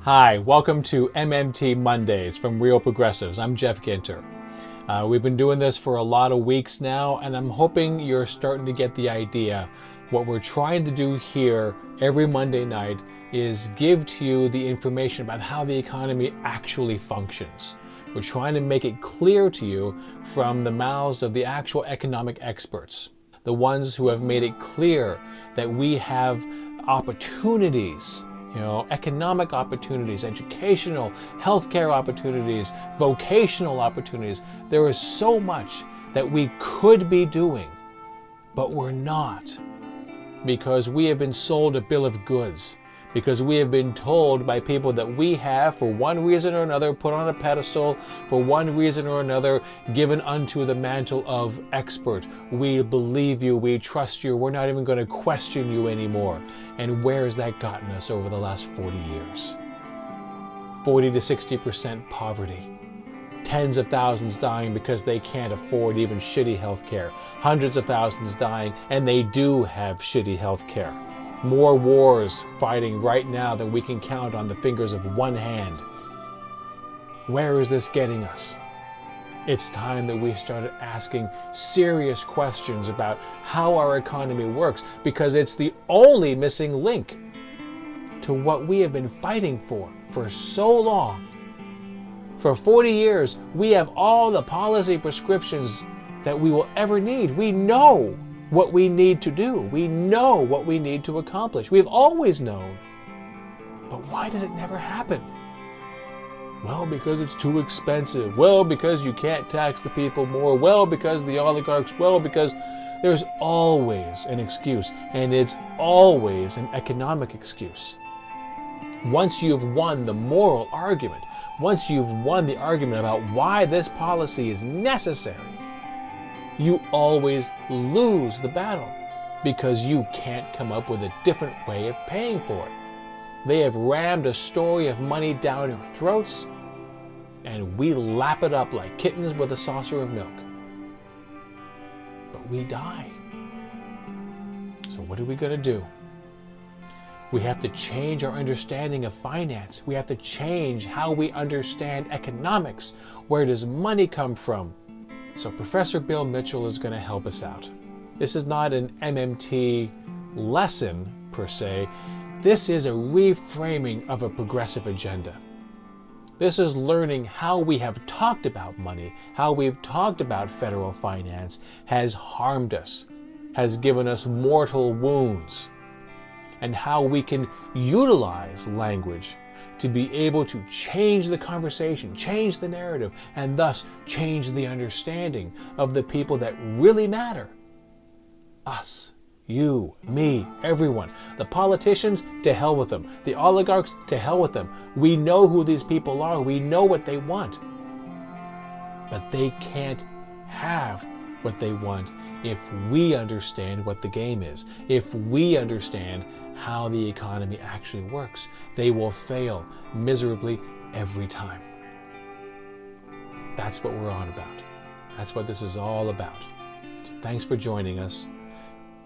Hi, welcome to MMT Mondays from Real Progressives. I'm Jeff Ginter. We've been doing this for a lot of weeks now, and I'm hoping you're starting to get the idea. What we're trying to do here every Monday night is give to you the information about how the economy actually functions. We're trying to make it clear to you from the mouths of the actual economic experts, the ones who have made it clear that we have opportunities, economic opportunities, educational, healthcare opportunities, vocational opportunities. There is so much that we could be doing, but we're not, because we have been sold a bill of goods, because we have been told by people that we have, for one reason or another, put on a pedestal, for one reason or another, given unto the mantle of expert. We believe you, we trust you, we're not even going to question you anymore. And where has that gotten us over the last 40 years? 40 to 60% poverty. Tens of thousands dying because they can't afford even shitty health care. Hundreds of thousands dying, and they do have shitty health care. More wars fighting right now than we can count on the fingers of one hand. Where is this getting us? It's time that we started asking serious questions about how our economy works, because it's the only missing link to what we have been fighting for so long. For 40 years, we have all the policy prescriptions that we will ever need. We know what we need to do. We know what we need to accomplish. We've always known. But why does it never happen? Well, because it's too expensive. Well, because you can't tax the people more. Well, because the oligarchs. Well, because there's always an excuse, and it's always an economic excuse. Once you've won the moral argument, once you've won the argument about why this policy is necessary, you always lose the battle, because you can't come up with a different way of paying for it. They have rammed a story of money down our throats, and we lap it up like kittens with a saucer of milk. But we die. So what are we going to do? We have to change our understanding of finance. We have to change how we understand economics. Where does money come from? So Professor Bill Mitchell is going to help us out. This is not an MMT lesson per se. This is a reframing of a progressive agenda. This is learning how we have talked about money, how we've talked about federal finance has harmed us, has given us mortal wounds, and how we can utilize language to be able to change the conversation, change the narrative, and thus change the understanding of the people that really matter. Us, you, me, everyone. The politicians, to hell with them. The oligarchs, to hell with them. We know who these people are. We know what they want. But they can't have what they want if we understand what the game is, if we understand how the economy actually works. They will fail miserably every time. That's what we're on about. That's what this is all about. So thanks for joining us.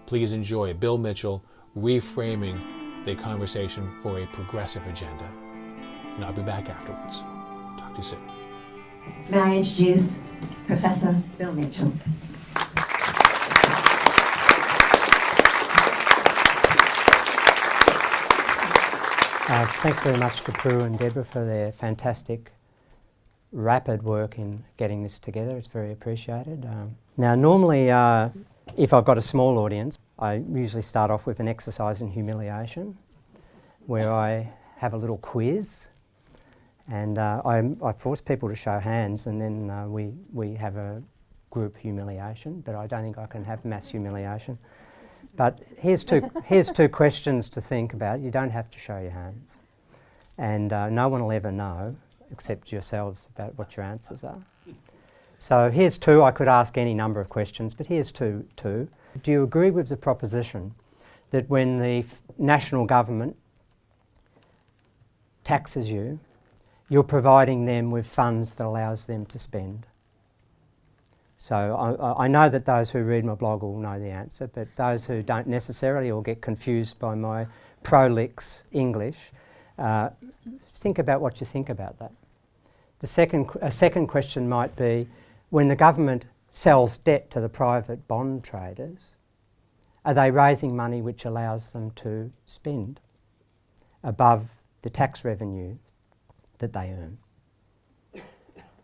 Please enjoy Bill Mitchell reframing the conversation for a progressive agenda. And I'll be back afterwards. Talk to you soon. May I introduce Professor Bill Mitchell. Thanks very much to Prue and Deborah for their fantastic, rapid work in getting this together. It's very appreciated. Now, normally, if I've got a small audience, I usually start off with an exercise in humiliation, where I have a little quiz, and I force people to show hands, and then we have a group humiliation, but I don't think I can have mass humiliation. But here's two questions to think about. You don't have to show your hands. And no one will ever know, except yourselves, about what your answers are. So here's two. I could ask any number of questions, but here's two. Do you agree with the proposition that when the national government taxes you, you're providing them with funds that allows them to spend? So I know that those who read my blog will know the answer, but those who don't necessarily or get confused by my prolix English, Think about what you think about that. A second question might be, when the government sells debt to the private bond traders, are they raising money which allows them to spend above the tax revenue that they earn?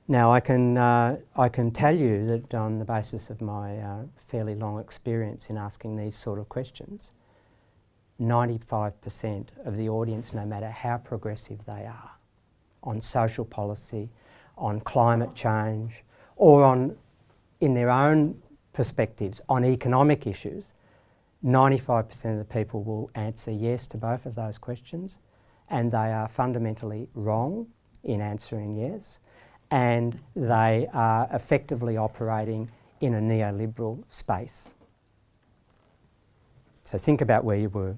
Now, I can tell you that on the basis of my fairly long experience in asking these sort of questions, 95% of the audience, no matter how progressive they are on social policy, on climate change, or on, in their own perspectives, on economic issues, 95% of the people will answer yes to both of those questions, and they are fundamentally wrong in answering yes, and they are effectively operating in a neoliberal space. So think about where you were.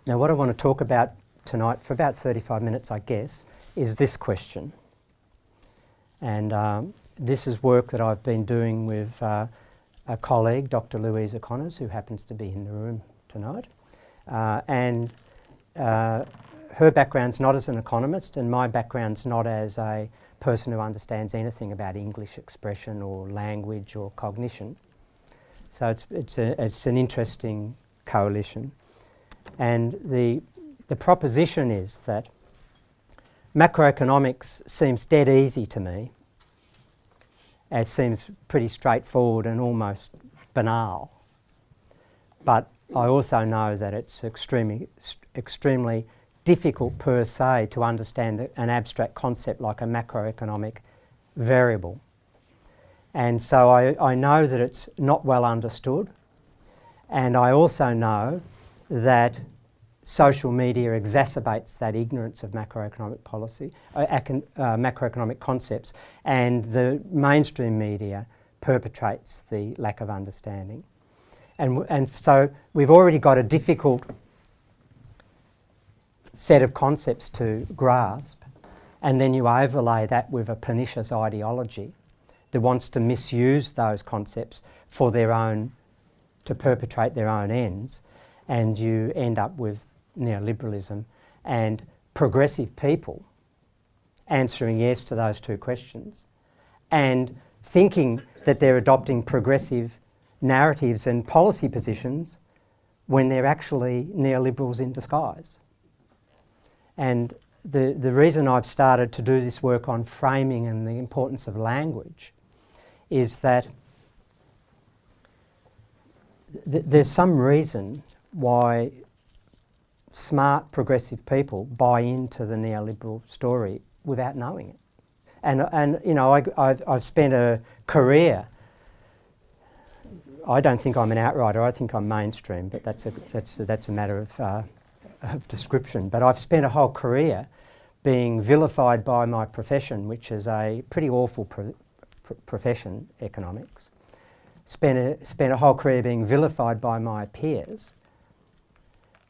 Now, what I want to talk about tonight, for about 35 minutes I guess, is this question. And this is work that I've been doing with a colleague, Dr. Louisa Connors, who happens to be in the room tonight. Her background's not as an economist, and my background's not as a person who understands anything about English expression or language or cognition. So it's an interesting coalition. And the proposition is that macroeconomics seems dead easy to me. It seems pretty straightforward and almost banal. But I also know that it's extremely difficult per se to understand an abstract concept like a macroeconomic variable. And so I know that it's not well understood, and I also know that social media exacerbates that ignorance of macroeconomic policy, macroeconomic concepts, and the mainstream media perpetrates the lack of understanding. And so we've already got a difficult set of concepts to grasp, and then you overlay that with a pernicious ideology that wants to misuse those concepts for their own, to perpetrate their own ends, and you end up with neoliberalism and progressive people answering yes to those two questions and thinking that they're adopting progressive narratives and policy positions when they're actually neoliberals in disguise. And the reason I've started to do this work on framing and the importance of language is that there's some reason why smart progressive people buy into the neoliberal story without knowing it. And you know, I've spent a career. I don't think I'm an outrider. I think I'm mainstream, but that's a matter of description. But I've spent a whole career being vilified by my profession, which is a pretty awful profession, economics. Spent a whole career being vilified by my peers,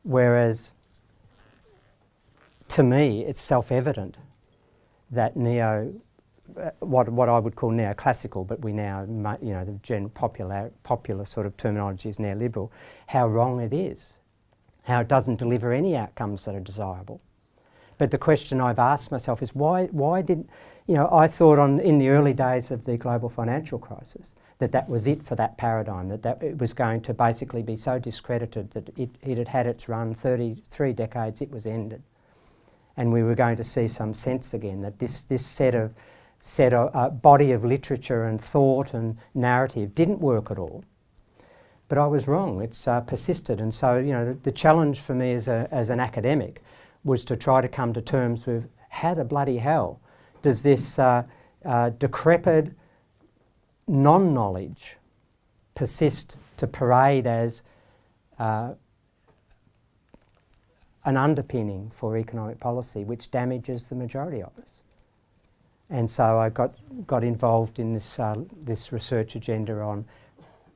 whereas to me it's self-evident that what I would call neoclassical, but we now, you know, the popular sort of terminology is neoliberal, how wrong it is, how it doesn't deliver any outcomes that are desirable. But the question I've asked myself is why did, you know, I thought in the early days of the global financial crisis that was it for that paradigm, that it was going to basically be so discredited that it had had its run 33 decades, it was ended. And we were going to see some sense again, that this set of body of literature and thought and narrative didn't work at all. But I was wrong, it's persisted. And so, you know, the challenge for me as an academic was to try to come to terms with how the bloody hell does this decrepit non-knowledge persist to parade as an underpinning for economic policy which damages the majority of us. And so I got involved in this research agenda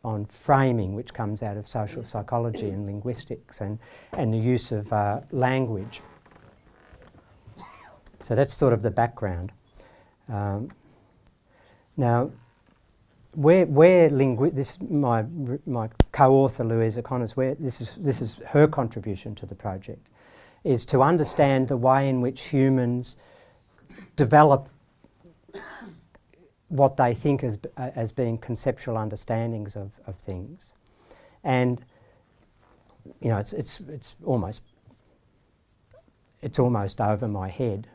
on framing, which comes out of social psychology and linguistics and the use of language. So that's sort of the background. Now, my co-author Louisa Connors, this is her contribution to the project, is to understand the way in which humans develop what they think as being conceptual understandings of things. And you know, it's almost over my head,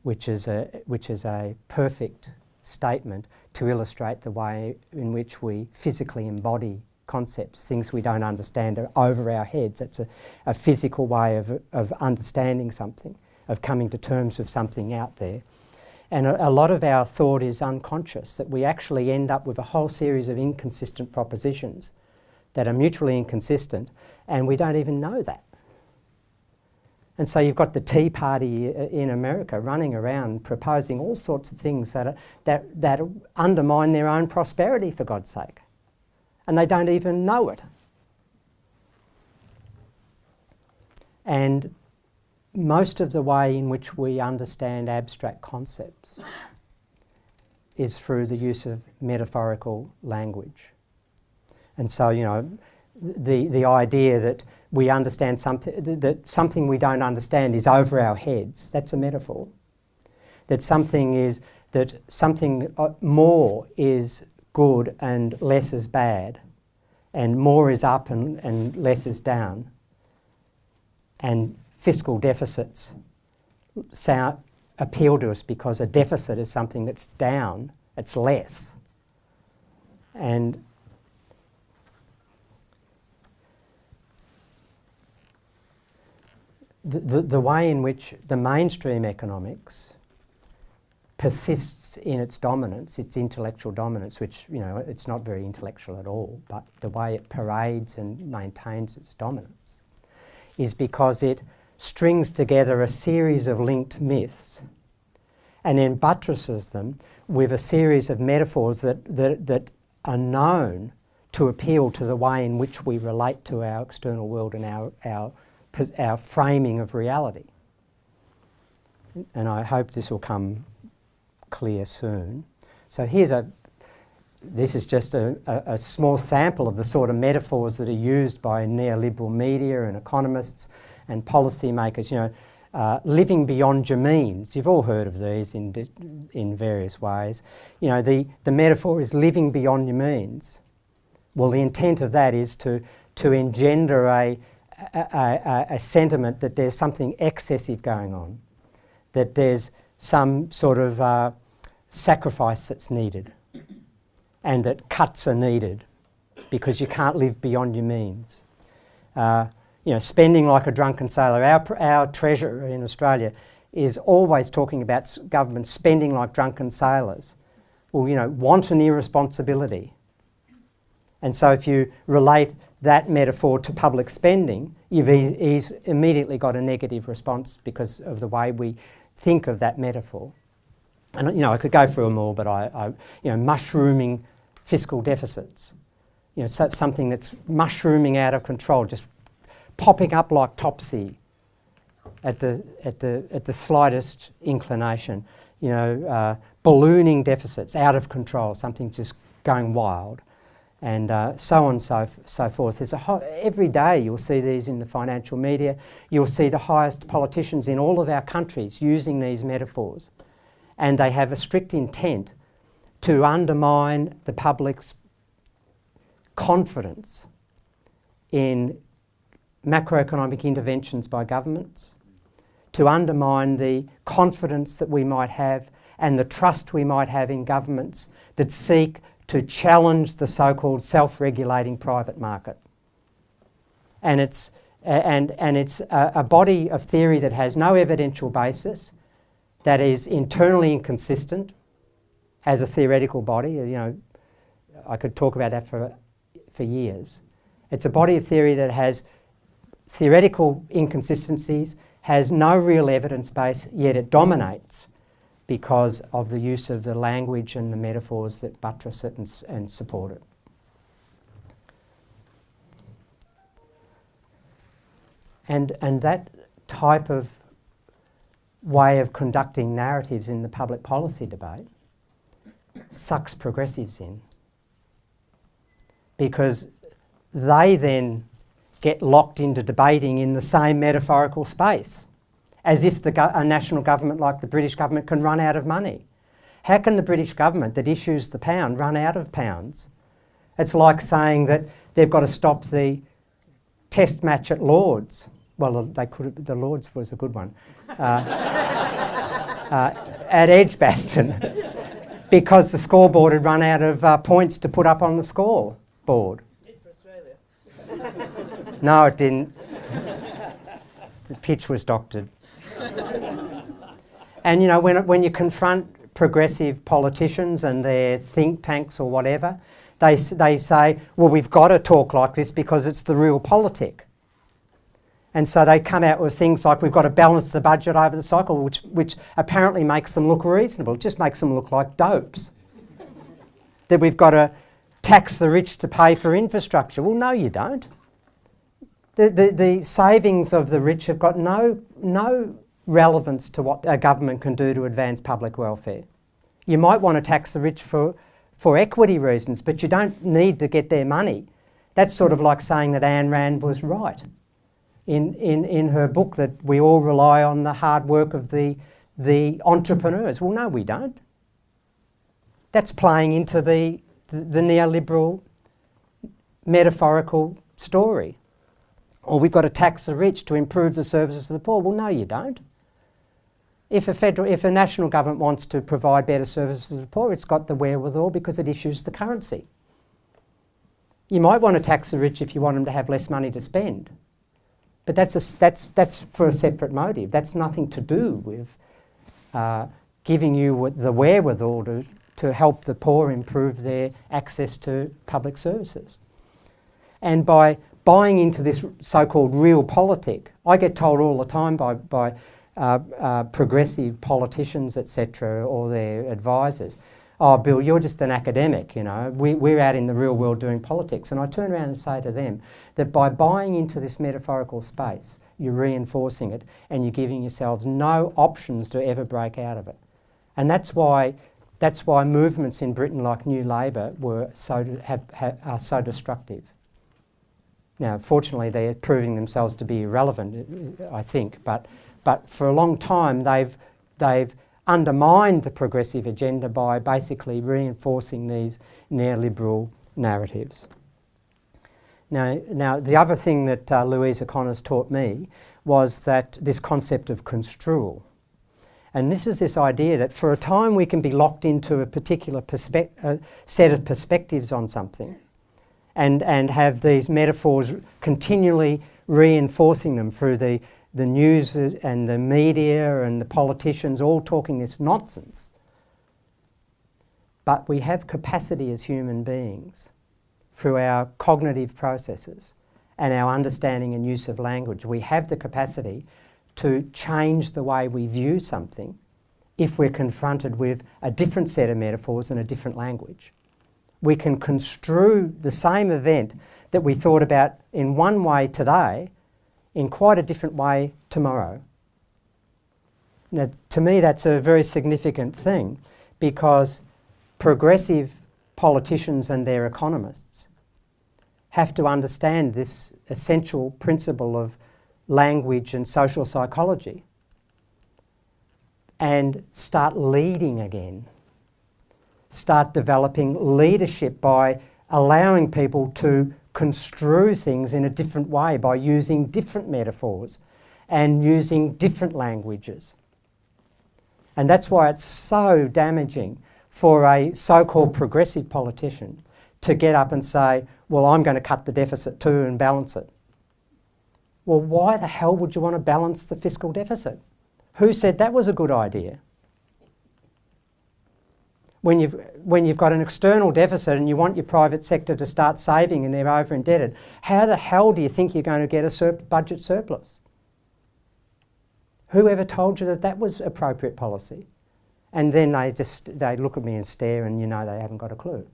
which is a perfect statement to illustrate the way in which we physically embody concepts, things we don't understand are over our heads. It's a physical way of understanding something, of coming to terms with something out there. And a lot of our thought is unconscious, that we actually end up with a whole series of inconsistent propositions that are mutually inconsistent, and we don't even know that. And so you've got the Tea Party in America running around proposing all sorts of things that undermine their own prosperity, for God's sake. And they don't even know it. And most of the way in which we understand abstract concepts is through the use of metaphorical language. And so, you know, the idea that we understand something, that something we don't understand is over our heads, that's a metaphor. That something more is good and less is bad, and more is up and less is down. And fiscal deficits appeal to us because a deficit is something that's down, it's less. And the way in which the mainstream economics persists in its dominance, its intellectual dominance, which, you know, it's not very intellectual at all, but the way it parades and maintains its dominance is because it strings together a series of linked myths and then buttresses them with a series of metaphors that are known to appeal to the way in which we relate to our external world and our framing of reality. And I hope this will come clear soon. So this is just a small sample of the sort of metaphors that are used by neoliberal media and economists and policymakers. You know, living beyond your means. You've all heard of these in various ways. You know, the metaphor is living beyond your means. Well, the intent of that is to engender a sentiment that there's something excessive going on, that there's some sort of sacrifice that's needed, and that cuts are needed because you can't live beyond your means. You know, spending like a drunken sailor. Our treasurer in Australia is always talking about government spending like drunken sailors. Well, you know, wanton irresponsibility. And so if you relate that metaphor to public spending, you've immediately got a negative response because of the way we think of that metaphor. And, you know, I could go through them all, but you know, mushrooming fiscal deficits. You know, something that's mushrooming out of control, just popping up like Topsy at the slightest inclination. You know, ballooning deficits, out of control, something just going wild. And so on and so forth. There's every day you'll see these in the financial media. You'll see the highest politicians in all of our countries using these metaphors. And they have a strict intent to undermine the public's confidence in macroeconomic interventions by governments, to undermine the confidence that we might have and the trust we might have in governments that seek to challenge the so-called self-regulating private market. And it's a body of theory that has no evidential basis, that is internally inconsistent as a theoretical body. You know, I could talk about that for years. It's a body of theory that has theoretical inconsistencies, has no real evidence base, yet it dominates because of the use of the language and the metaphors that buttress it and support it. And that type of way of conducting narratives in the public policy debate sucks progressives in, because they then get locked into debating in the same metaphorical space, as if a national government like the British government can run out of money. How can the British government that issues the pound run out of pounds? It's like saying that they've got to stop the test match at Lord's. Well, the Lord's was a good one. At Edgbaston, because the scoreboard had run out of points to put up on the scoreboard. For Australia. No, it didn't. The pitch was doctored. And you know, when you confront progressive politicians and their think tanks or whatever, they say, well, we've got to talk like this because it's the real politic. And so they come out with things like we've got to balance the budget over the cycle, which apparently makes them look reasonable. It just makes them look like dopes. That we've got to tax the rich to pay for infrastructure. Well, no, you don't. The savings of the rich have got no relevance to what a government can do to advance public welfare. You might want to tax the rich for equity reasons, but you don't need to get their money. That's sort of like saying that Ayn Rand was right in her book that we all rely on the hard work of the entrepreneurs. Well, no, we don't. That's playing into the neoliberal metaphorical story. Or we've got to tax the rich to improve the services of the poor. Well, no, you don't. If a national government wants to provide better services to the poor, it's got the wherewithal because it issues the currency. You might want to tax the rich if you want them to have less money to spend. But that's for a separate motive. That's nothing to do with giving you the wherewithal to help the poor improve their access to public services. And by buying into this so-called real politic, I get told all the time by progressive politicians, etc., or their advisors, oh, Bill, you're just an academic, you know, we're out in the real world doing politics. And I turn around and say to them that by buying into this metaphorical space, you're reinforcing it and you're giving yourselves no options to ever break out of it. And that's why movements in Britain like New Labour are so destructive. Now, fortunately, they're proving themselves to be irrelevant, I think, but for a long time they've undermined the progressive agenda by basically reinforcing these neoliberal narratives. Now the other thing that Louise O'Connor's taught me was that this concept of construal. And this is this idea that for a time we can be locked into a particular set of perspectives on something and have these metaphors continually reinforcing them through the news and the media and the politicians all talking this nonsense. But we have capacity as human beings through our cognitive processes and our understanding and use of language. We have the capacity to change the way we view something if we're confronted with a different set of metaphors and a different language. We can construe the same event that we thought about in one way today in quite a different way tomorrow. Now, to me, that's a very significant thing because progressive politicians and their economists have to understand this essential principle of language and social psychology and start leading again. Start developing leadership by allowing people to construe things in a different way by using different metaphors and using different languages. And that's why it's so damaging for a so-called progressive politician to get up and say, well, I'm going to cut the deficit too and balance it. Well, why the hell would you want to balance the fiscal deficit? Who said that was a good idea? When you've got an external deficit and you want your private sector to start saving and they're over indebted, how the hell do you think you're going to get a budget surplus? Whoever told you that that was appropriate policy? And then they look at me and stare and you know they haven't got a clue.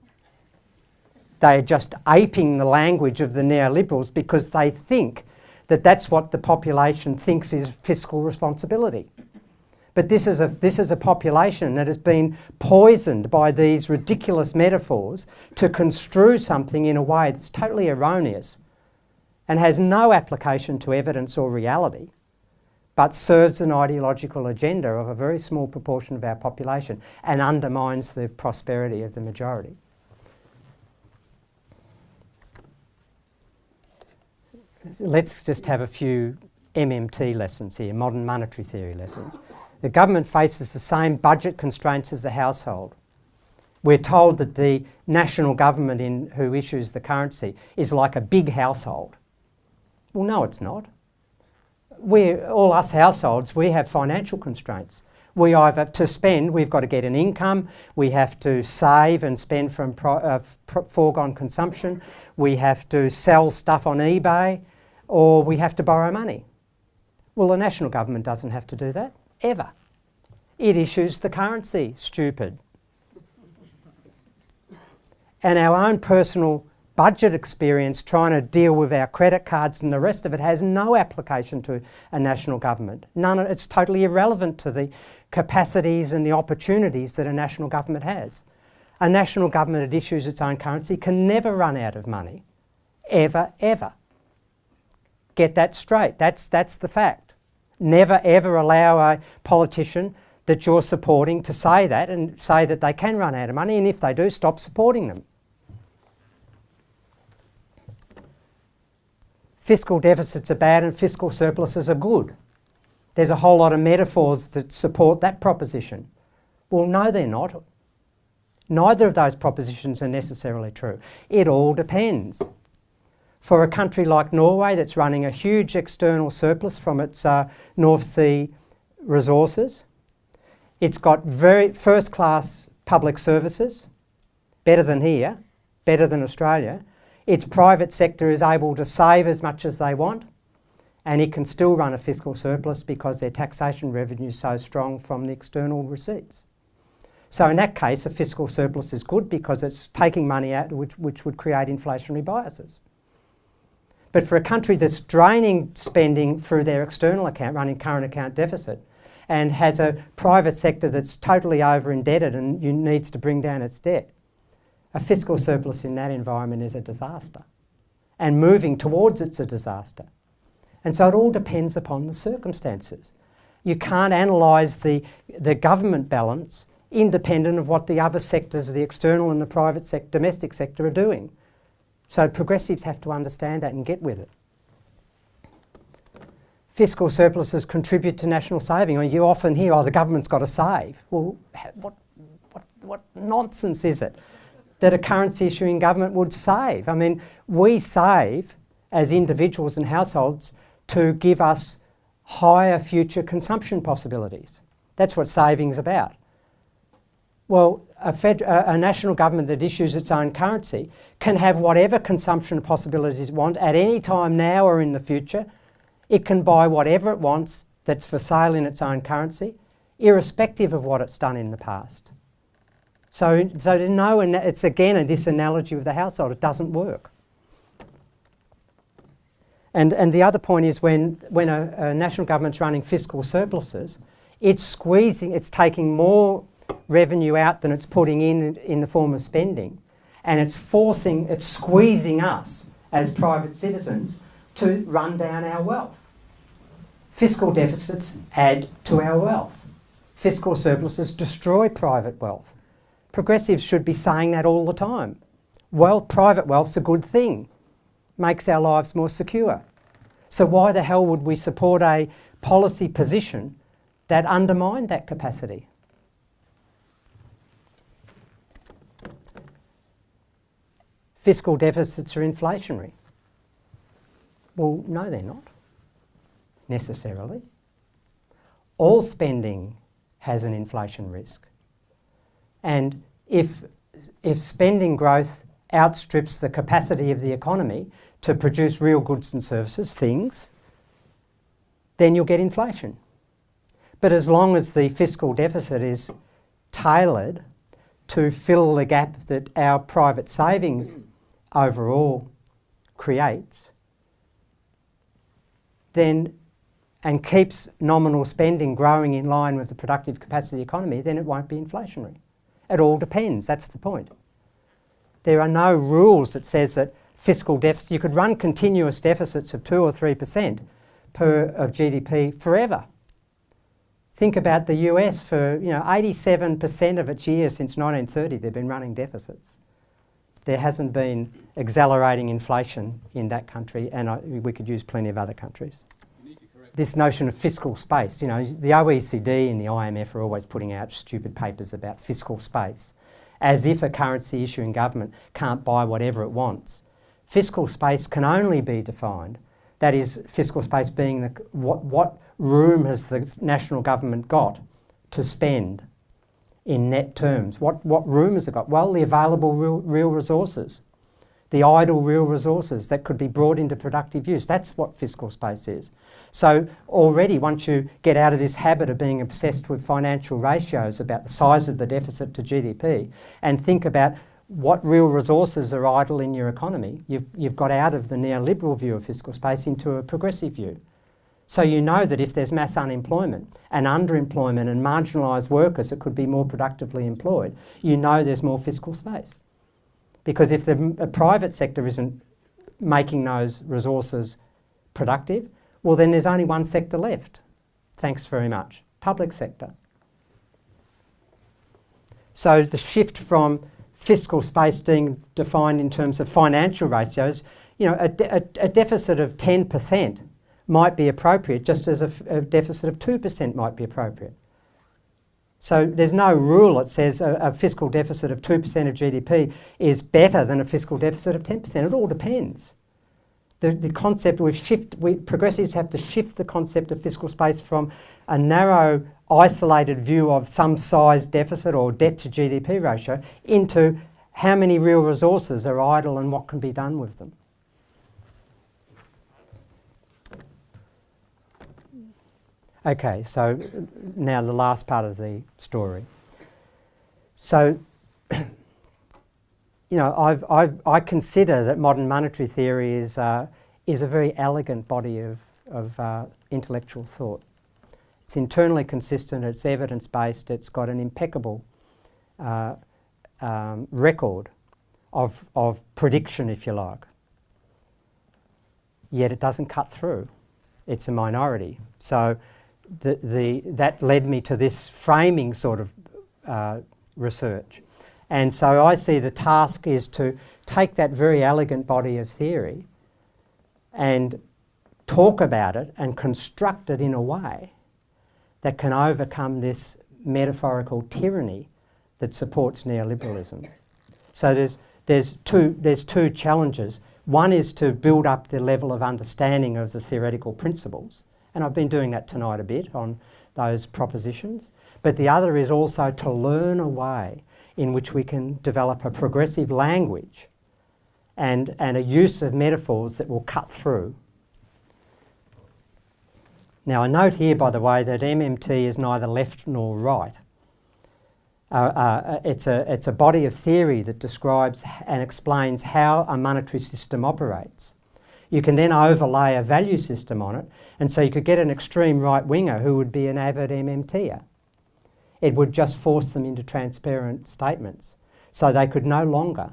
They're just aping the language of the neoliberals because they think that that's what the population thinks is fiscal responsibility. But this is a population that has been poisoned by these ridiculous metaphors to construe something in a way that's totally erroneous and has no application to evidence or reality, but serves an ideological agenda of a very small proportion of our population and undermines the prosperity of the majority. Let's just have a few MMT lessons here, modern monetary theory lessons. The government faces the same budget constraints as the household. We're told that the national government who issues the currency is like a big household. Well, no, it's not. All us households, we have financial constraints. We either, to spend, we've got to get an income, we have to save and spend from foregone consumption, we have to sell stuff on eBay, or we have to borrow money. Well, the national government doesn't have to do that, ever. It issues the currency, stupid. And our own personal budget experience trying to deal with our credit cards and the rest of it has no application to a national government. It's totally irrelevant to the capacities and the opportunities that a national government has. A national government that issues its own currency can never run out of money. Ever, ever. Get that straight. That's the fact. Never ever allow a politician that you're supporting to say that and say that they can run out of money, and if they do, stop supporting them. Fiscal deficits are bad and fiscal surpluses are good. There's a whole lot of metaphors that support that proposition. Well, no, they're not. Neither of those propositions are necessarily true. It all depends. For a country like Norway that's running a huge external surplus from its North Sea resources, it's got very first-class public services, better than here, better than Australia. Its private sector is able to save as much as they want, and it can still run a fiscal surplus because their taxation revenue is so strong from the external receipts. So in that case, a fiscal surplus is good because it's taking money out which would create inflationary biases. But for a country that's draining spending through their external account, running current account deficit, and has a private sector that's totally over-indebted and needs to bring down its debt, a fiscal surplus in that environment is a disaster. And moving towards it's a disaster. And so it all depends upon the circumstances. You can't analyse the government balance independent of what the other sectors, the external and the private domestic sector, are doing. So progressives have to understand that and get with it. Fiscal surpluses contribute to national saving. Or you often hear, oh, the government's got to save. Well, what nonsense is it that a currency issuing government would save? I mean, we save as individuals and households to give us higher future consumption possibilities. That's what saving's about. Well, a national government that issues its own currency can have whatever consumption possibilities it wants at any time now or in the future. It can buy whatever it wants that's for sale in its own currency, irrespective of what it's done in the past. So no, it's again this analogy with the household. It doesn't work. And the other point is when a national government's running fiscal surpluses, it's taking more revenue out than it's putting in the form of spending, and it's squeezing us as private citizens to run down our wealth. Fiscal deficits add to our wealth. Fiscal surpluses destroy private wealth. Progressives should be saying that all the time. Well, private wealth's a good thing. Makes our lives more secure. So why the hell would we support a policy position that undermined that capacity? Fiscal deficits are inflationary. Well, no, they're not, necessarily. All spending has an inflation risk. And if spending growth outstrips the capacity of the economy to produce real goods and services, things, then you'll get inflation. But as long as the fiscal deficit is tailored to fill the gap that our private savings overall creates, then, and keeps nominal spending growing in line with the productive capacity of the economy, then it won't be inflationary. It all depends, that's the point. There are no rules that says that fiscal deficits. You could run continuous deficits of 2 or 3% of GDP forever. Think about the US. For 87% of its years since 1930, they've been running deficits. There hasn't been accelerating inflation in that country, and we could use plenty of other countries. This notion of fiscal space, the OECD and the IMF are always putting out stupid papers about fiscal space, as if a currency issuing government can't buy whatever it wants. Fiscal space can only be defined, that is, fiscal space being what room has the national government got to spend in net terms. What room has it got? Well, the available real resources, the idle real resources that could be brought into productive use. That's what fiscal space is. So already, once you get out of this habit of being obsessed with financial ratios about the size of the deficit to GDP and think about what real resources are idle in your economy, you've got out of the neoliberal view of fiscal space into a progressive view. So you know that if there's mass unemployment and underemployment and marginalised workers that could be more productively employed, you know there's more fiscal space. Because if the private sector isn't making those resources productive, well then there's only one sector left. Thanks very much. Public sector. So the shift from fiscal space being defined in terms of financial ratios, a deficit of 10% might be appropriate, just as a deficit of 2% might be appropriate. So there's no rule that says a fiscal deficit of 2% of GDP is better than a fiscal deficit of 10%. It all depends. The concept progressives have to shift the concept of fiscal space from a narrow, isolated view of some size deficit or debt to GDP ratio into how many real resources are idle and what can be done with them. Okay, so now the last part of the story. So, I consider that modern monetary theory is a very elegant body of intellectual thought. It's internally consistent, it's evidence-based, it's got an impeccable record of prediction, if you like. Yet it doesn't cut through. It's a minority. So that led me to this framing sort of research. And so I see the task is to take that very elegant body of theory and talk about it and construct it in a way that can overcome this metaphorical tyranny that supports neoliberalism. So there's two challenges. One is to build up the level of understanding of the theoretical principles, and I've been doing that tonight a bit on those propositions. But the other is also to learn a way in which we can develop a progressive language and a use of metaphors that will cut through. Now I note here, by the way, that MMT is neither left nor right. It's a body of theory that describes and explains how a monetary system operates. You can then overlay a value system on it, and so you could get an extreme right-winger who would be an avid MMTer. It would just force them into transparent statements. So they could no longer,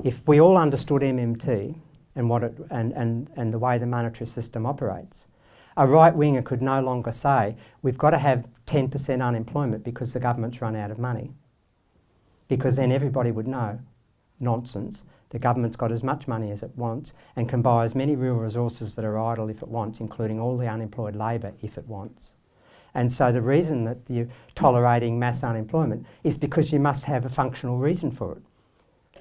if we all understood MMT and what and the way the monetary system operates, a right-winger could no longer say, we've got to have 10% unemployment because the government's run out of money. Because then everybody would know, nonsense, the government's got as much money as it wants and can buy as many real resources that are idle if it wants, including all the unemployed labour if it wants. And so the reason that you're tolerating mass unemployment is because you must have a functional reason for it,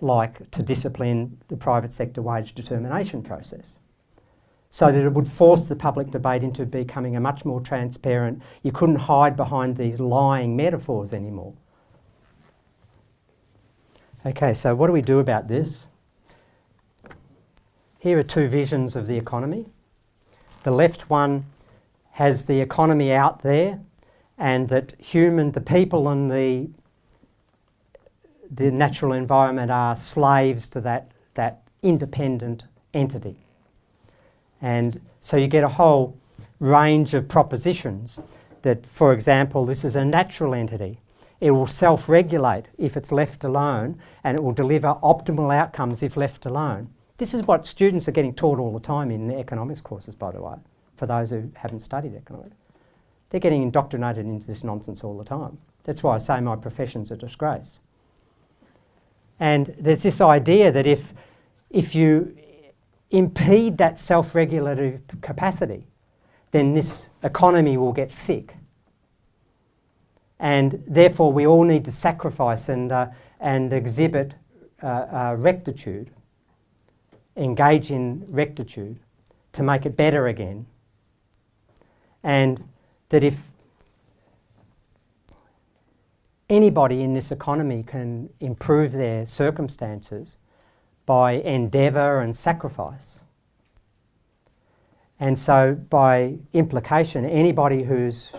like to discipline the private sector wage determination process. So that it would force the public debate into becoming a much more transparent, you couldn't hide behind these lying metaphors anymore. Okay, so what do we do about this? Here are two visions of the economy. The left one has the economy out there, and that the people and the natural environment are slaves to that independent entity. And so you get a whole range of propositions that, for example, this is a natural entity. It will self-regulate if it's left alone, and it will deliver optimal outcomes if left alone. This is what students are getting taught all the time in economics courses, by the way, for those who haven't studied economics. They're getting indoctrinated into this nonsense all the time. That's why I say my profession's a disgrace. And there's this idea that if you impede that self-regulative capacity, then this economy will get sick. And therefore we all need to sacrifice and exhibit rectitude, engage in rectitude to make it better again. And that if anybody in this economy can improve their circumstances by endeavour and sacrifice. And so by implication, anybody who's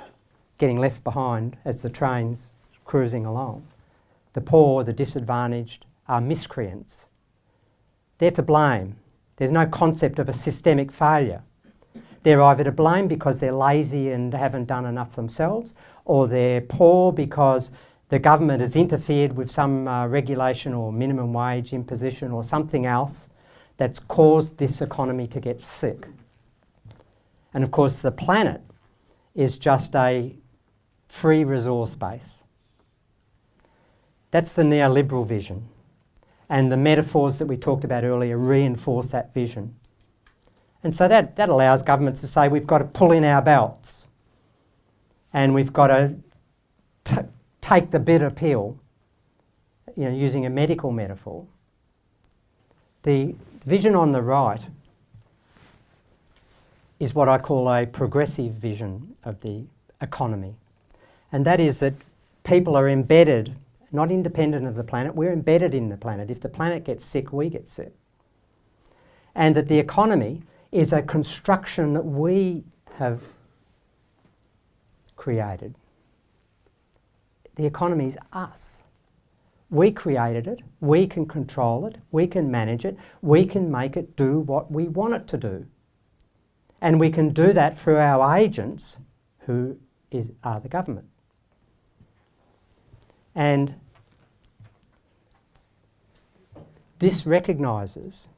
getting left behind as the train's cruising along, the poor, the disadvantaged, are miscreants. They're to blame. There's no concept of a systemic failure. They're either to blame because they're lazy and haven't done enough themselves, or they're poor because the government has interfered with some regulation or minimum wage imposition or something else that's caused this economy to get sick. And of course the planet is just a free resource base. That's the neoliberal vision. And the metaphors that we talked about earlier reinforce that vision. And so that allows governments to say we've got to pull in our belts and we've got to take the bitter pill, using a medical metaphor. The vision on the right is what I call a progressive vision of the economy. And that is that people are embedded, not independent of the planet, we're embedded in the planet. If the planet gets sick, we get sick. And that the economy is a construction that we have created. The economy is us. We created it, we can control it, we can manage it, we can make it do what we want it to do. And we can do that through our agents, who are the government. And this recognises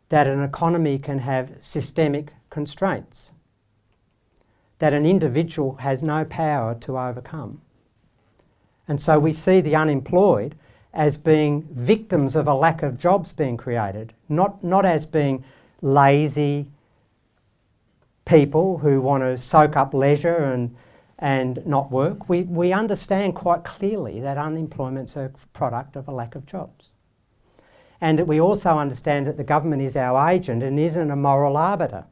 that an economy can have systemic constraints, that an individual has no power to overcome. And so we see the unemployed as being victims of a lack of jobs being created, not as being lazy people who want to soak up leisure and not work. We understand quite clearly that unemployment's a product of a lack of jobs. And that we also understand that the government is our agent and isn't a moral arbiter.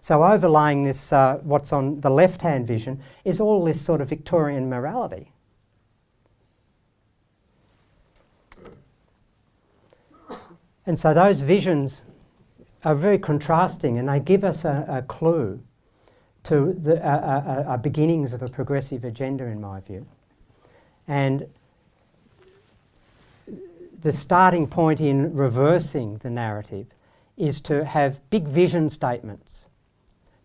So overlaying this, what's on the left-hand vision, is all this sort of Victorian morality. And so those visions are very contrasting, and they give us a clue to the beginnings of a progressive agenda, in my view. And the starting point in reversing the narrative is to have big vision statements,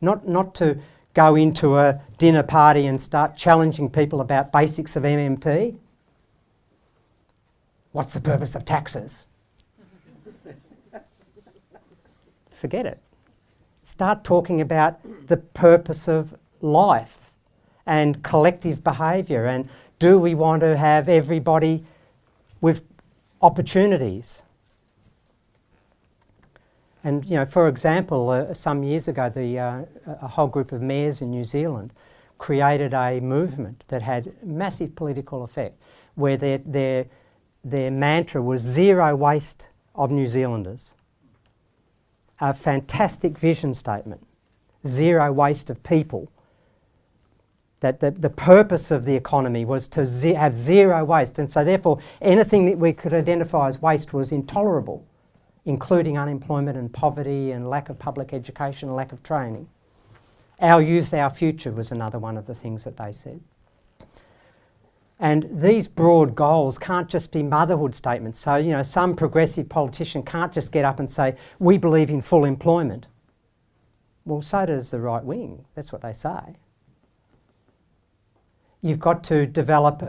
not to go into a dinner party and start challenging people about basics of MMT. What's the purpose of taxes? Forget it. Start talking about the purpose of life and collective behaviour, and do we want to have everybody with opportunities? And for example, some years ago, a whole group of mayors in New Zealand created a movement that had massive political effect, where their mantra was zero waste of New Zealanders. A fantastic vision statement, zero waste of people. That the purpose of the economy was to have zero waste, and so therefore anything that we could identify as waste was intolerable, including unemployment and poverty and lack of public education and lack of training. Our youth, our future was another one of the things that they said. And these broad goals can't just be motherhood statements. So, some progressive politician can't just get up and say, we believe in full employment. Well, so does the right wing. That's what they say. You've got to develop,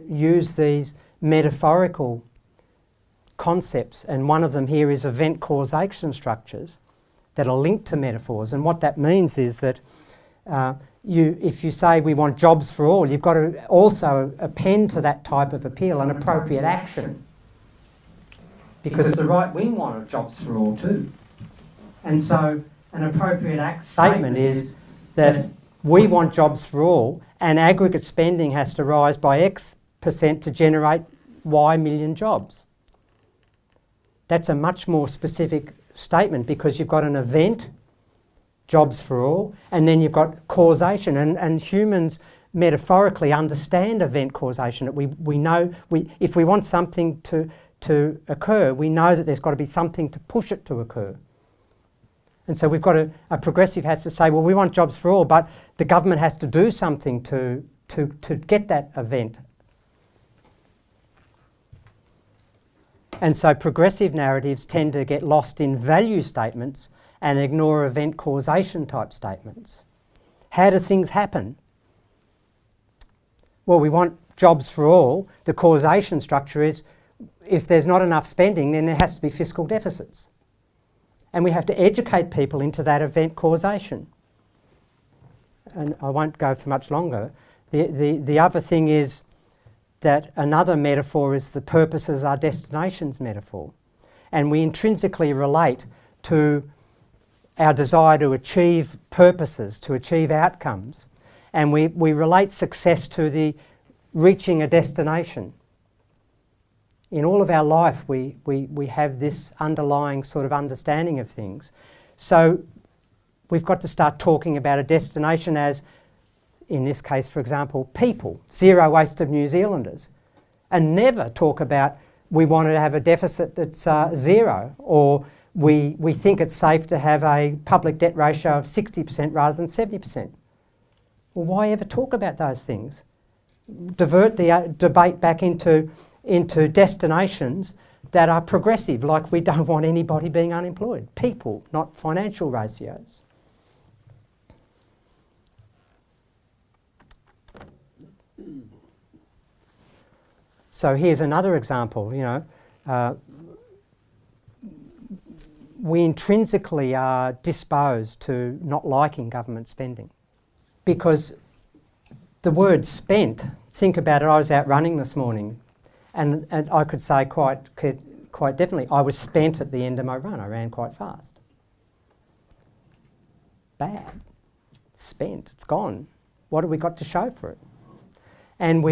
use these metaphorical concepts, and one of them here is event causation structures that are linked to metaphors. And what that means is that if you say we want jobs for all, you've got to also append to that type of appeal an appropriate action, because the right wing wanted jobs for all too. And so an appropriate statement is that we want jobs for all, and aggregate spending has to rise by X% to generate Y million jobs. That's a much more specific statement, because you've got an event, jobs for all, and then you've got causation. And humans metaphorically understand event causation. That we know if we want something to occur, we know that there's got to be something to push it to occur. And so we've got a progressive has to say, well, we want jobs for all, but the government has to do something to get that event. And so progressive narratives tend to get lost in value statements and ignore event causation type statements. How do things happen? Well, we want jobs for all. The causation structure is if there's not enough spending, then there has to be fiscal deficits. And we have to educate people into that event causation. And I won't go for much longer. The other thing is that another metaphor is the purposes are destinations metaphor. And we intrinsically relate to our desire to achieve purposes, to achieve outcomes. And we relate success to the reaching a destination. In all of our life, we have this underlying sort of understanding of things. So we've got to start talking about a destination as, in this case, for example, people, zero waste of New Zealanders, and never talk about we want to have a deficit that's zero, or we think it's safe to have a public debt ratio of 60% rather than 70%. Well, why ever talk about those things? Divert the debate back into destinations that are progressive, like we don't want anybody being unemployed. People, not financial ratios. So here's another example, we intrinsically are disposed to not liking government spending, because the word spent, think about it, I was out running this morning, and I could say quite definitely I was spent at the end of my run. I ran quite fast. Bad. Spent. It's gone. What have we got to show for it? And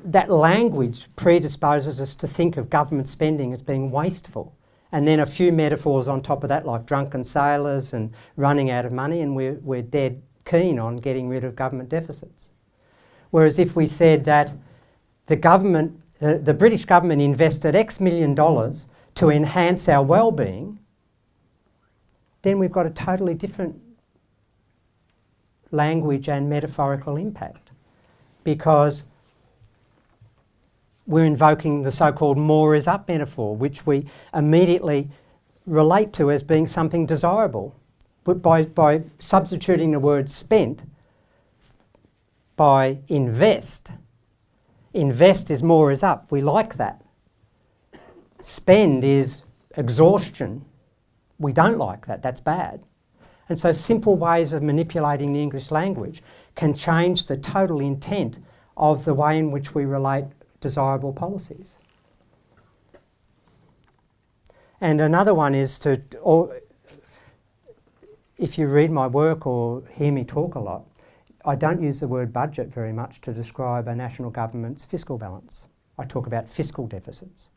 that language predisposes us to think of government spending as being wasteful. And then a few metaphors on top of that, like drunken sailors and running out of money, and we're dead keen on getting rid of government deficits. Whereas if we said that the British government invested X million dollars to enhance our well-being, then we've got a totally different language and metaphorical impact, because we're invoking the so-called more is up metaphor, which we immediately relate to as being something desirable. But by substituting the word spent by invest is more is up. We like that. Spend is exhaustion. We don't like that. That's bad. And so simple ways of manipulating the English language can change the total intent of the way in which we relate desirable policies. And another one is if you read my work or hear me talk a lot, I don't use the word budget very much to describe a national government's fiscal balance. I talk about fiscal deficits.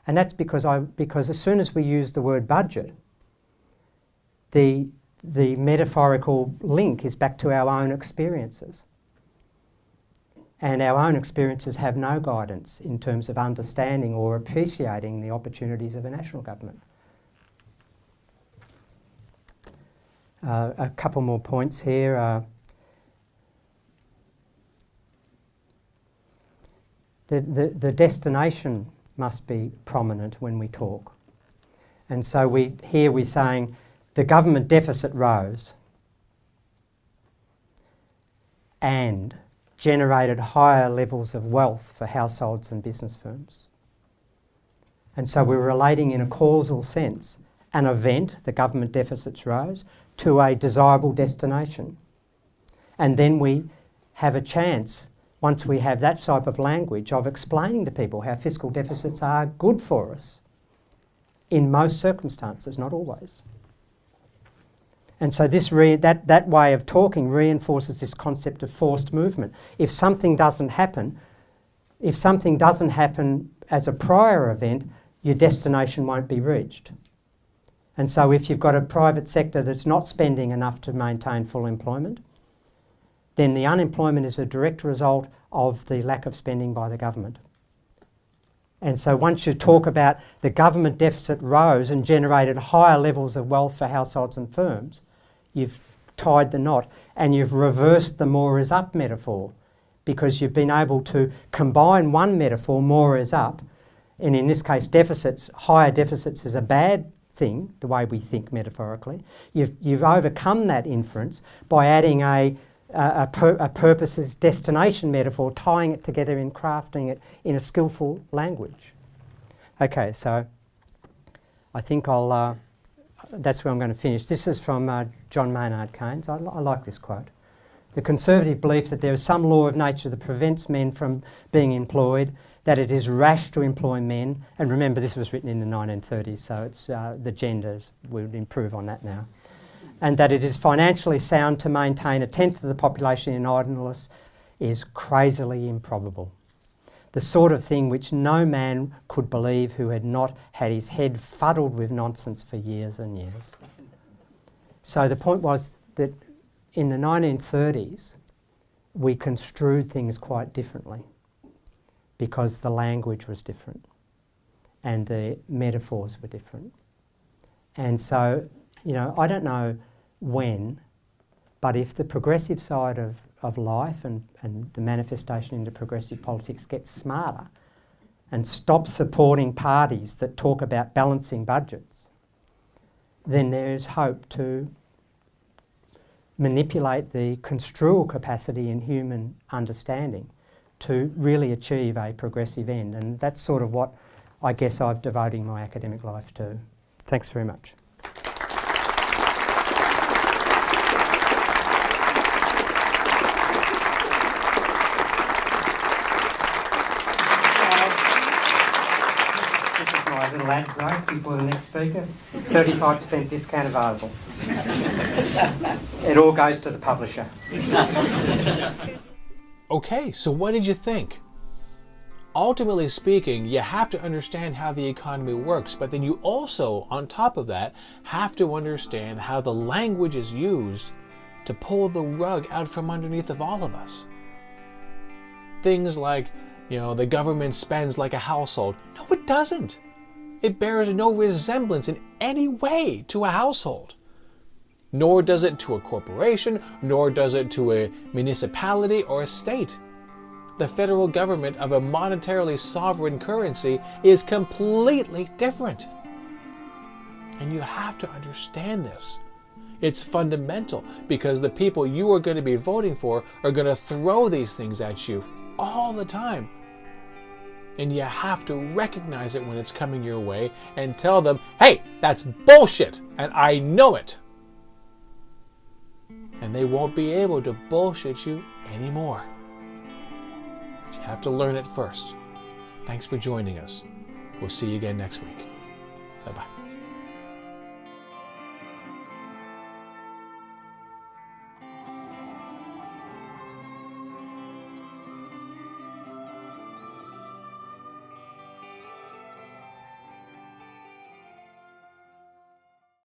And that's because as soon as we use the word budget, the metaphorical link is back to our own experiences. And our own experiences have no guidance in terms of understanding or appreciating the opportunities of a national government. A couple more points here. The destination must be prominent when we talk. And so we're saying the government deficit rose and generated higher levels of wealth for households and business firms. And so we're relating in a causal sense an event, the government deficits rose, to a desirable destination. And then we have a chance, once we have that type of language, of explaining to people how fiscal deficits are good for us in most circumstances, not always. And so that way of talking reinforces this concept of forced movement. If something doesn't happen as a prior event, your destination won't be reached. And so if you've got a private sector that's not spending enough to maintain full employment, then the unemployment is a direct result of the lack of spending by the government. And so once you talk about the government deficit rose and generated higher levels of wealth for households and firms, you've tied the knot and you've reversed the more is up metaphor, because you've been able to combine one metaphor, more is up, and in this case deficits, higher deficits is a bad thing, the way we think metaphorically. You've overcome that inference by adding a purpose's destination metaphor, tying it together and crafting it in a skillful language. Okay, so I think that's where I'm going to finish. This is from John Maynard Keynes. I like this quote. The conservative belief that there is some law of nature that prevents men from being employed, that it is rash to employ men, and remember this was written in the 1930s, so it's the genders, we'll improve on that now, and that it is financially sound to maintain a tenth of the population in idleness is crazily improbable. The sort of thing which no man could believe who had not had his head fuddled with nonsense for years and years. So the point was that in the 1930s, we construed things quite differently because the language was different and the metaphors were different. And so, I don't know when, but if the progressive side of life and the manifestation into progressive politics gets smarter and stops supporting parties that talk about balancing budgets, then there is hope to manipulate the construal capacity in human understanding to really achieve a progressive end. And that's sort of what I guess I'm devoting my academic life to. Thanks very much. This is my little ad break before the next speaker. 35% discount available. It all goes to the publisher. Okay, so what did you think? Ultimately speaking, you have to understand how the economy works, but then you also, on top of that, have to understand how the language is used to pull the rug out from underneath of all of us. Things like, the government spends like a household. No, it doesn't. It bears no resemblance in any way to a household. Nor does it to a corporation, nor does it to a municipality or a state. The federal government of a monetarily sovereign currency is completely different. And you have to understand this. It's fundamental because the people you are going to be voting for are going to throw these things at you all the time. And you have to recognize it when it's coming your way and tell them, hey, that's bullshit, and I know it. And they won't be able to bullshit you anymore. But you have to learn it first. Thanks for joining us. We'll see you again next week. Bye-bye.